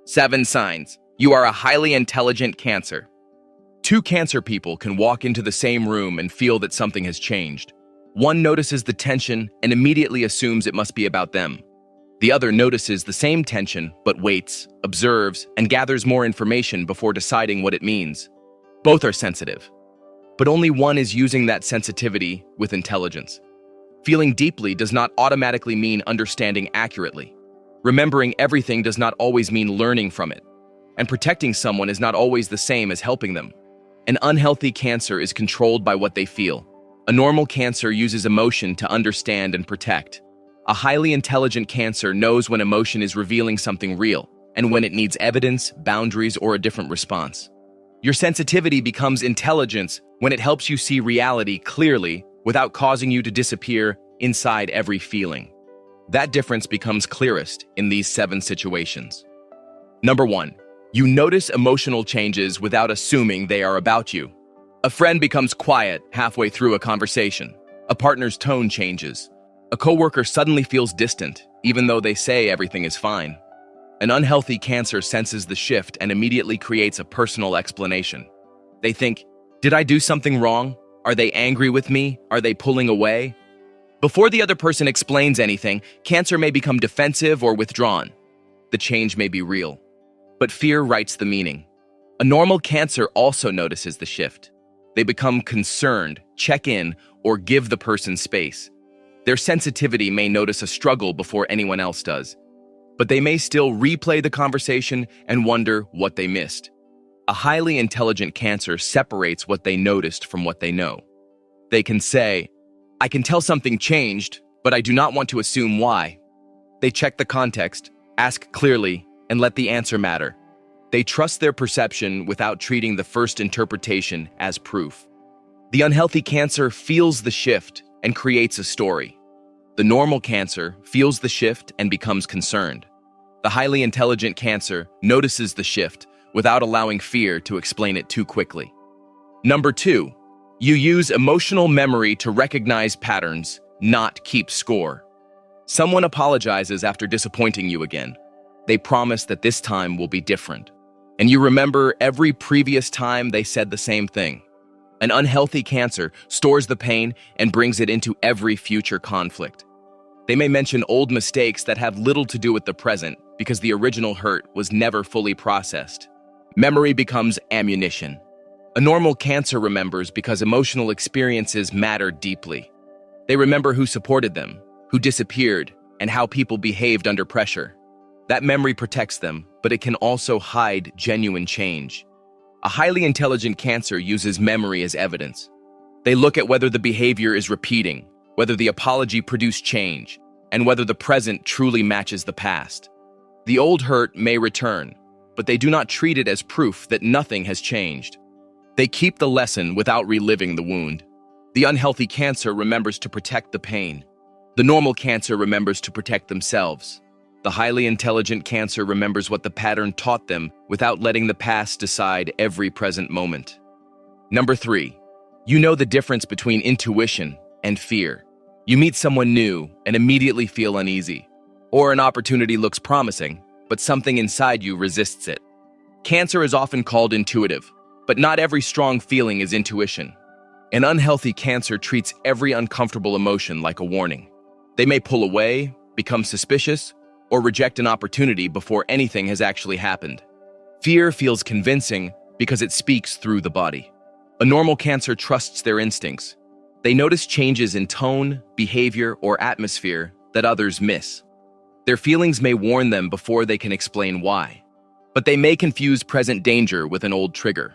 7 signs. You are a highly intelligent Cancer. Two Cancer people can walk into the same room and feel that something has changed. One notices the tension and immediately assumes it must be about them. The other notices the same tension but waits, observes, and gathers more information before deciding what it means. Both are sensitive, but only one is using that sensitivity with intelligence. Feeling deeply does not automatically mean understanding accurately. Remembering everything does not always mean learning from it. And protecting someone is not always the same as helping them. An unhealthy Cancer is controlled by what they feel. A normal Cancer uses emotion to understand and protect. A highly intelligent Cancer knows when emotion is revealing something real, and when it needs evidence, boundaries, or a different response. Your sensitivity becomes intelligence when it helps you see reality clearly without causing you to disappear inside every feeling. That difference becomes clearest in these 7 situations. Number 1. You notice emotional changes without assuming they are about you. A friend becomes quiet halfway through a conversation. A partner's tone changes. A coworker suddenly feels distant, even though they say everything is fine. An unhealthy Cancer senses the shift and immediately creates a personal explanation. They think, did I do something wrong? Are they angry with me? Are they pulling away? Before the other person explains anything, Cancer may become defensive or withdrawn. The change may be real, but fear writes the meaning. A normal Cancer also notices the shift. They become concerned, check in, or give the person space. Their sensitivity may notice a struggle before anyone else does, but they may still replay the conversation and wonder what they missed. A highly intelligent Cancer separates what they noticed from what they know. They can say, I can tell something changed, but I do not want to assume why. They check the context, ask clearly, and let the answer matter. They trust their perception without treating the first interpretation as proof. The unhealthy Cancer feels the shift and creates a story. The normal Cancer feels the shift and becomes concerned. The highly intelligent Cancer notices the shift without allowing fear to explain it too quickly. Number 2. You use emotional memory to recognize patterns, not keep score. Someone apologizes after disappointing you again. They promise that this time will be different. And you remember every previous time they said the same thing. An unhealthy Cancer stores the pain and brings it into every future conflict. They may mention old mistakes that have little to do with the present because the original hurt was never fully processed. Memory becomes ammunition. A normal Cancer remembers because emotional experiences matter deeply. They remember who supported them, who disappeared, and how people behaved under pressure. That memory protects them, but it can also hide genuine change. A highly intelligent Cancer uses memory as evidence. They look at whether the behavior is repeating, whether the apology produced change, and whether the present truly matches the past. The old hurt may return, but they do not treat it as proof that nothing has changed. They keep the lesson without reliving the wound. The unhealthy Cancer remembers to protect the pain. The normal Cancer remembers to protect themselves. The highly intelligent Cancer remembers what the pattern taught them without letting the past decide every present moment. Number 3. You know the difference between intuition and fear. You meet someone new and immediately feel uneasy. Or an opportunity looks promising, but something inside you resists it. Cancer is often called intuitive, but not every strong feeling is intuition. An unhealthy Cancer treats every uncomfortable emotion like a warning. They may pull away, become suspicious, or reject an opportunity before anything has actually happened. Fear feels convincing because it speaks through the body. A normal Cancer trusts their instincts. They notice changes in tone, behavior, or atmosphere that others miss. Their feelings may warn them before they can explain why, but they may confuse present danger with an old trigger.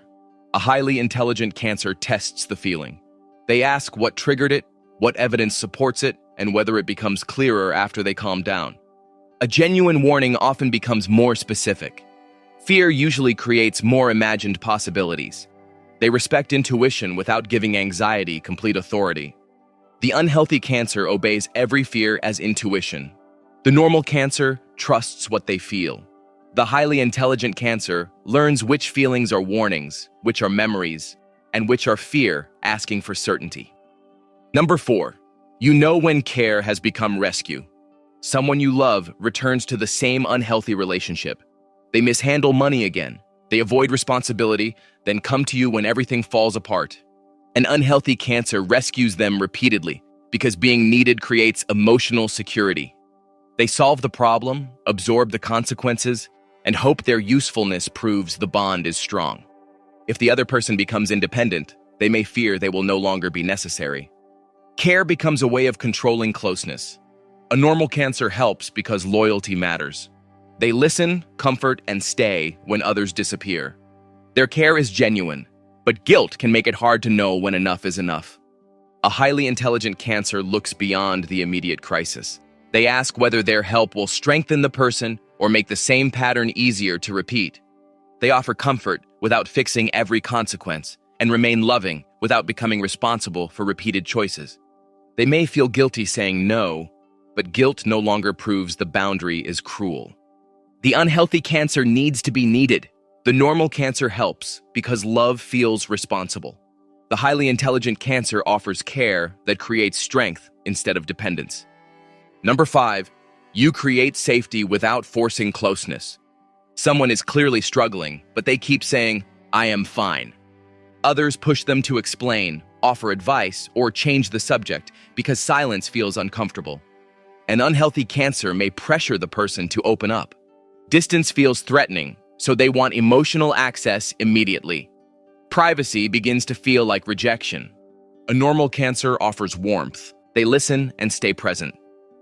A highly intelligent Cancer tests the feeling. They ask what triggered it, what evidence supports it, and whether it becomes clearer after they calm down. A genuine warning often becomes more specific. Fear usually creates more imagined possibilities. They respect intuition without giving anxiety complete authority. The unhealthy Cancer obeys every fear as intuition. The normal Cancer trusts what they feel. The highly intelligent Cancer learns which feelings are warnings, which are memories, and which are fear asking for certainty. Number 4. You know when care has become rescue. Someone you love returns to the same unhealthy relationship. They mishandle money again. They avoid responsibility, then come to you when everything falls apart. An unhealthy Cancer rescues them repeatedly because being needed creates emotional security. They solve the problem, absorb the consequences, and hope their usefulness proves the bond is strong. If the other person becomes independent, they may fear they will no longer be necessary. Care becomes a way of controlling closeness. A normal Cancer helps because loyalty matters. They listen, comfort, and stay when others disappear. Their care is genuine, but guilt can make it hard to know when enough is enough. A highly intelligent Cancer looks beyond the immediate crisis. They ask whether their help will strengthen the person or make the same pattern easier to repeat. They offer comfort without fixing every consequence and remain loving without becoming responsible for repeated choices. They may feel guilty saying no, but guilt no longer proves the boundary is cruel. The unhealthy Cancer needs to be needed. The normal Cancer helps because love feels responsible. The highly intelligent Cancer offers care that creates strength instead of dependence. Number 5, you create safety without forcing closeness. Someone is clearly struggling, but they keep saying, "I am fine." Others push them to explain, offer advice, or change the subject because silence feels uncomfortable. An unhealthy Cancer may pressure the person to open up. Distance feels threatening, so they want emotional access immediately. Privacy begins to feel like rejection. A normal Cancer offers warmth. They listen and stay present.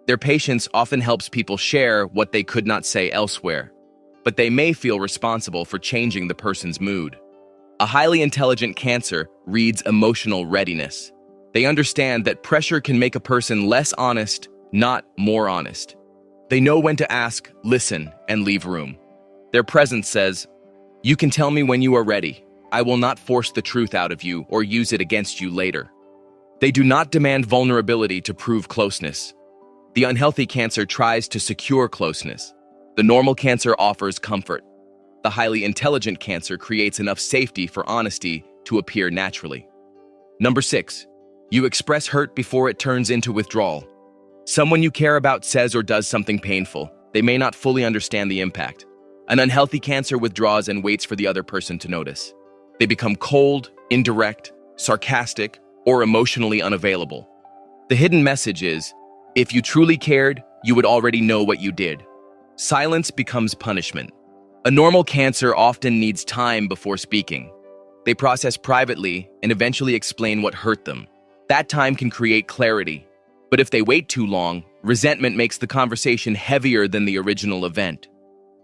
Their patience often helps people share what they could not say elsewhere, but they may feel responsible for changing the person's mood. A highly intelligent Cancer reads emotional readiness. They understand that pressure can make a person less honest, not more honest. They know when to ask, listen, and leave room. Their presence says, "You can tell me when you are ready. I will not force the truth out of you or use it against you later." They do not demand vulnerability to prove closeness. The unhealthy Cancer tries to secure closeness. The normal Cancer offers comfort. The highly intelligent Cancer creates enough safety for honesty to appear naturally. Number 6, you express hurt before it turns into withdrawal. Someone you care about says or does something painful. They may not fully understand the impact. An unhealthy Cancer withdraws and waits for the other person to notice. They become cold, indirect, sarcastic, or emotionally unavailable. The hidden message is, if you truly cared, you would already know what you did. Silence becomes punishment. A normal Cancer often needs time before speaking. They process privately and eventually explain what hurt them. That time can create clarity. But if they wait too long, resentment makes the conversation heavier than the original event.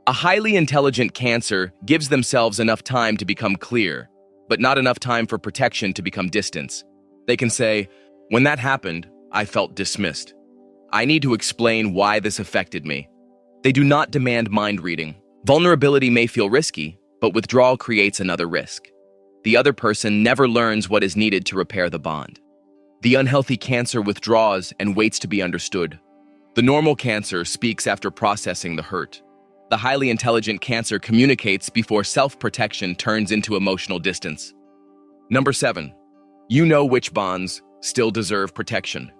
A highly intelligent Cancer gives themselves enough time to become clear, but not enough time for protection to become distance. They can say, "When that happened, I felt dismissed. I need to explain why this affected me." They do not demand mind reading. Vulnerability may feel risky, but withdrawal creates another risk. The other person never learns what is needed to repair the bond. The unhealthy Cancer withdraws and waits to be understood. The normal Cancer speaks after processing the hurt. The highly intelligent Cancer communicates before self-protection turns into emotional distance. Number 7, you know which bonds still deserve protection.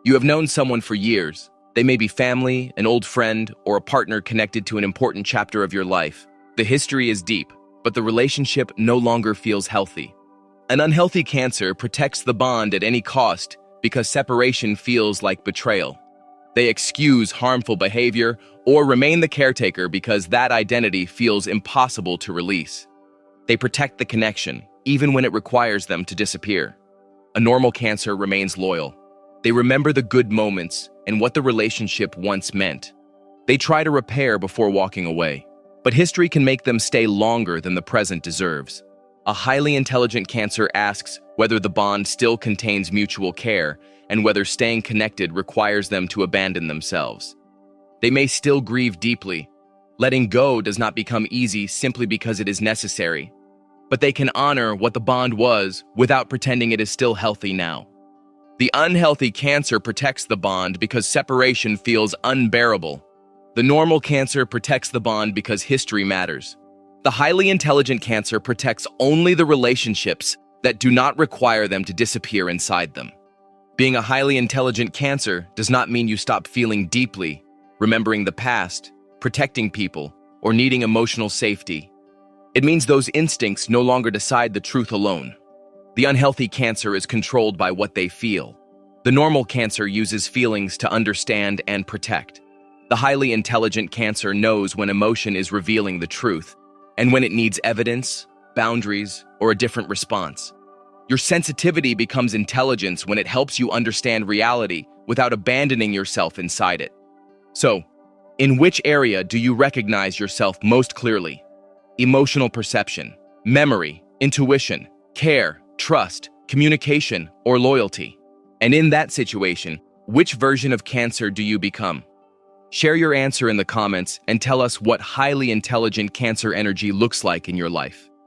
You have known someone for years. They may be family, an old friend, or a partner connected to an important chapter of your life. The history is deep, but the relationship no longer feels healthy. An unhealthy Cancer protects the bond at any cost because separation feels like betrayal. They excuse harmful behavior or remain the caretaker because that identity feels impossible to release. They protect the connection, even when it requires them to disappear. A normal Cancer remains loyal. They remember the good moments and what the relationship once meant. They try to repair before walking away, but history can make them stay longer than the present deserves. A highly intelligent Cancer asks whether the bond still contains mutual care and whether staying connected requires them to abandon themselves. They may still grieve deeply. Letting go does not become easy simply because it is necessary, but they can honor what the bond was without pretending it is still healthy now. The unhealthy Cancer protects the bond because separation feels unbearable. The normal Cancer protects the bond because history matters. The highly intelligent Cancer protects only the relationships that do not require them to disappear inside them. Being a highly intelligent Cancer does not mean you stop feeling deeply, remembering the past, protecting people, or needing emotional safety. It means those instincts no longer decide the truth alone. The unhealthy Cancer is controlled by what they feel. The normal Cancer uses feelings to understand and protect. The highly intelligent Cancer knows when emotion is revealing the truth and when it needs evidence, boundaries, or a different response. Your sensitivity becomes intelligence when it helps you understand reality without abandoning yourself inside it. So, in which area do you recognize yourself most clearly? Emotional perception, memory, intuition, care, trust, communication, or loyalty? And in that situation, which version of Cancer do you become? Share your answer in the comments and tell us what highly intelligent Cancer energy looks like in your life.